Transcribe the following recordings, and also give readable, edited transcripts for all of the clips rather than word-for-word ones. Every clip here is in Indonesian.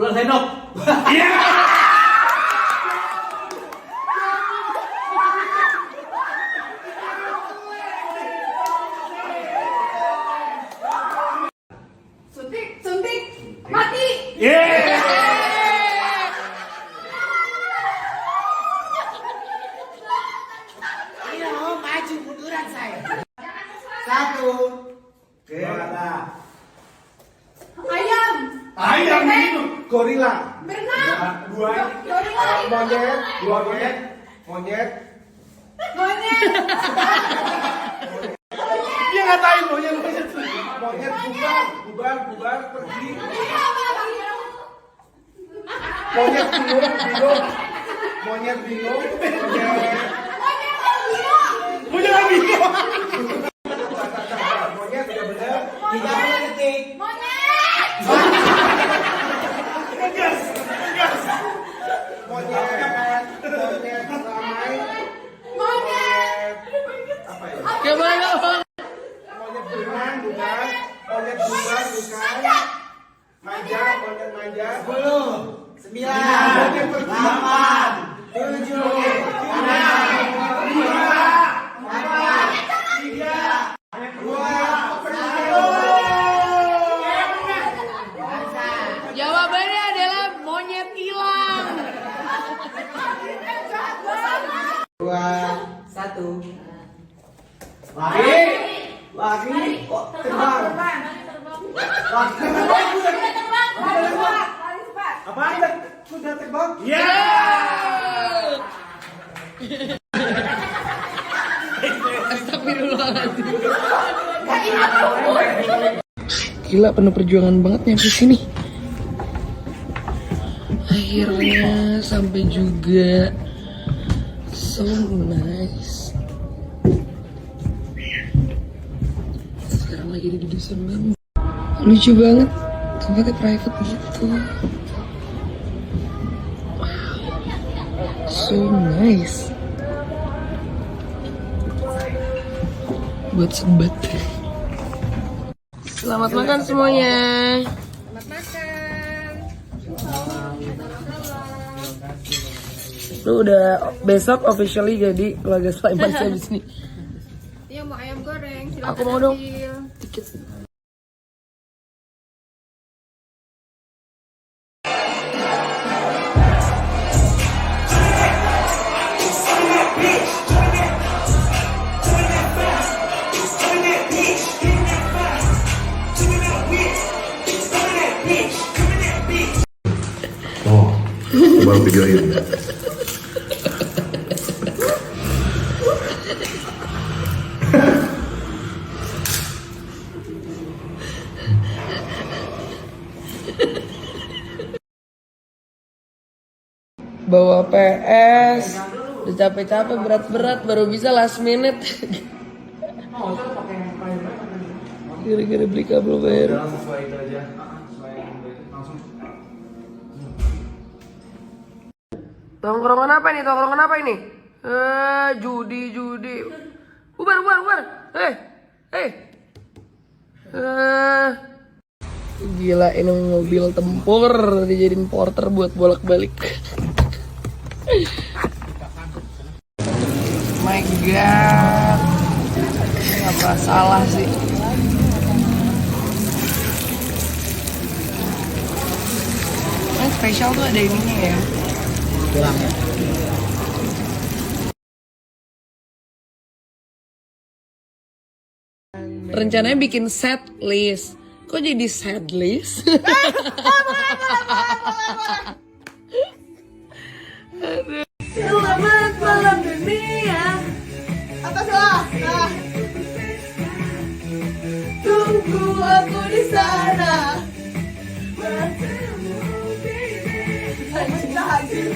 Ular sendok. Iya. Suntik, mati. Iya, maju munduran saya. 1. Gimana? Ayam. Ayam itu Gorila. Berenang. 2. Gorila. Monyet. 2 monyet. Monyet. Monyet. dia ngatain monyet. Monyet bubar pergi. Monyet bingung. Monyet bingung. Monyet bingung. Monyet udah bener. 30 detik. Monyet. Monyet ramai. Monyet. Apa ya? Gimana bang? Monyet berenang bukan. Monyet bubar bukan. Manja. 10, 9, 8, 7, 6, 5, 4, 3, 2, 1. Jawabannya adalah monyet hilang. 2, 1. Lagi kok terbang. Apaan? Sudah terbang. Ya. Astagfirullahaladzim. Gila, penuh perjuangan banget nyampe sini. Akhirnya sampai juga. So nice. Sekarang lagi di dusun bambu. Lucu banget. Tempatnya private gitu. Wow. So nice. Buat sebat. Selamat makan semuanya. Selamat makan. Lu udah besok officially jadi keluarga Sulaiman sih abis ini. Iya, mau ayam goreng. Silakan Aku mau dong. ambil. Dikit. Oh, baru videoin. Bawa PS, udah capek-capek berat-berat baru bisa last minute. Gara-gara beli kabel baru. Sesuai itu aja. Tongkrongan apa ini? Judi. Bubar. Gila, ini mobil tempur dijadiin porter buat bolak-balik. My God, apa salah sih? Yang spesial tuh ada ininya ya. Rencananya bikin set list. Kok jadi set list? Selamat malam dunia. Atas lah. Tunggu aku di sana. Anjir.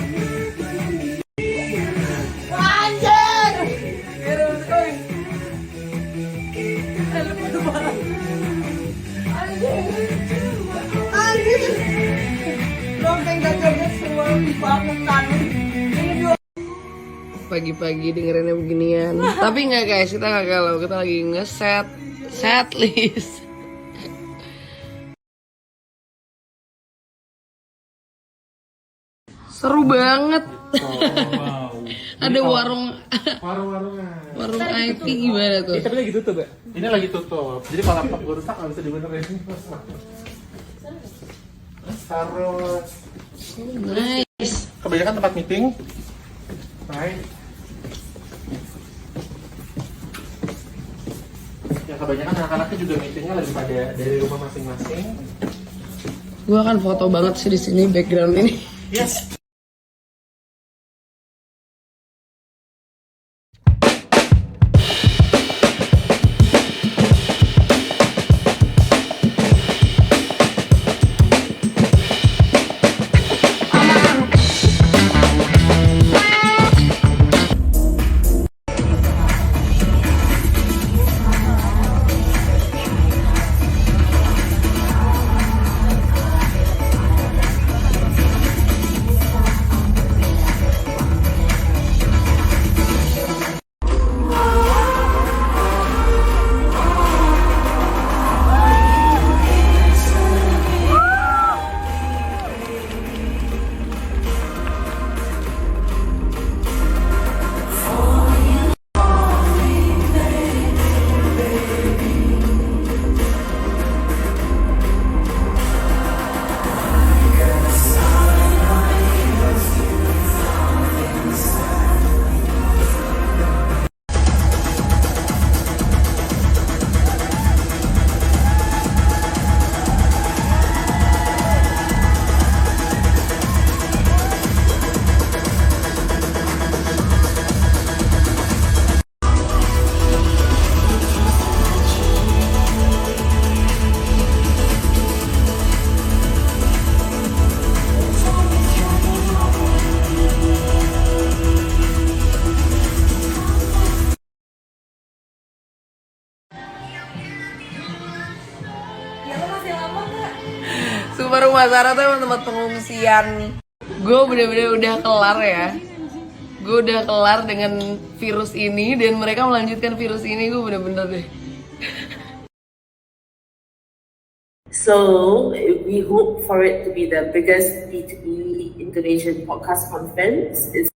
Pagi-pagi dengerinnya beginian. Tapi nggak guys, kita nggak galau. Kita lagi ngeset set list. Seru banget. Wow. Ada warung Warung-warungan. warung IT gimana tuh? Tapi lagi tutup ya? Ini lagi tutup. Jadi kalau laptop gue rusak nggak bisa dibenerin. Harus. Nice. Kebanyakan tempat meeting. Right. Ya kebanyakan anak-anaknya juga meetingnya lagi pada dari rumah masing-masing. Gue akan foto banget sih di sini background ini. Yes. Sumpah rumah Sarah tuh emang tempat pengungsian. Gue bener-bener udah kelar ya. Gue udah kelar dengan virus ini dan mereka melanjutkan virus ini. Gue bener-bener deh. So we hope for it to be the biggest B2B Indonesian podcast conference. It's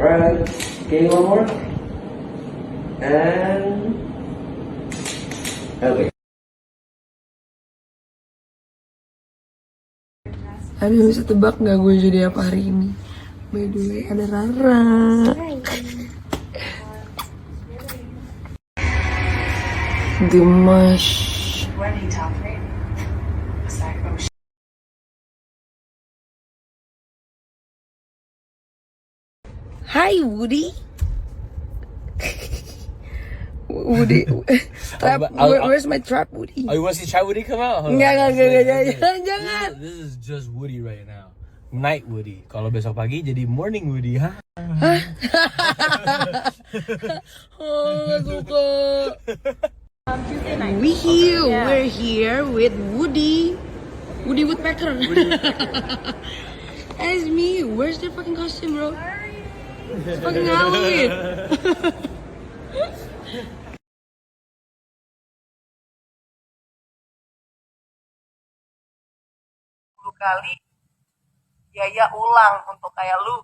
Alright, okay, one more. And okay. Aduh, bisa tebak gak gue jadi apa hari ini? By the way, ada Rara. Dimash. Hi Woody. Woody, trap. Where's my trap, Woody? Oh, you want to see Trap Woody come out? Hold on. Enggak, jangan. This is just Woody right now. Night Woody. Kalau besok pagi jadi morning Woody, ha? Oh, gak suka. We're here with Woody. Woody Woodpecker. That's me. Where's their fucking costume, bro? It's fucking Halloween. Kali biaya ulang untuk kayak lu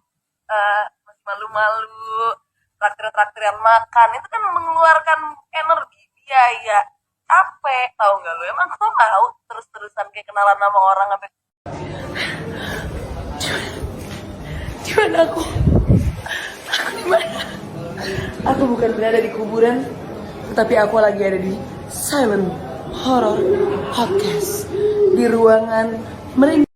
masih malu-malu traktir-traktiran makan itu kan mengeluarkan energi biaya capek tahu nggak lu emang kau mau terus-terusan kayak kenalan sama orang sampai cuman aku di mana aku bukan berada di kuburan tapi aku lagi ada di Silent Horror Podcast di ruangan merinding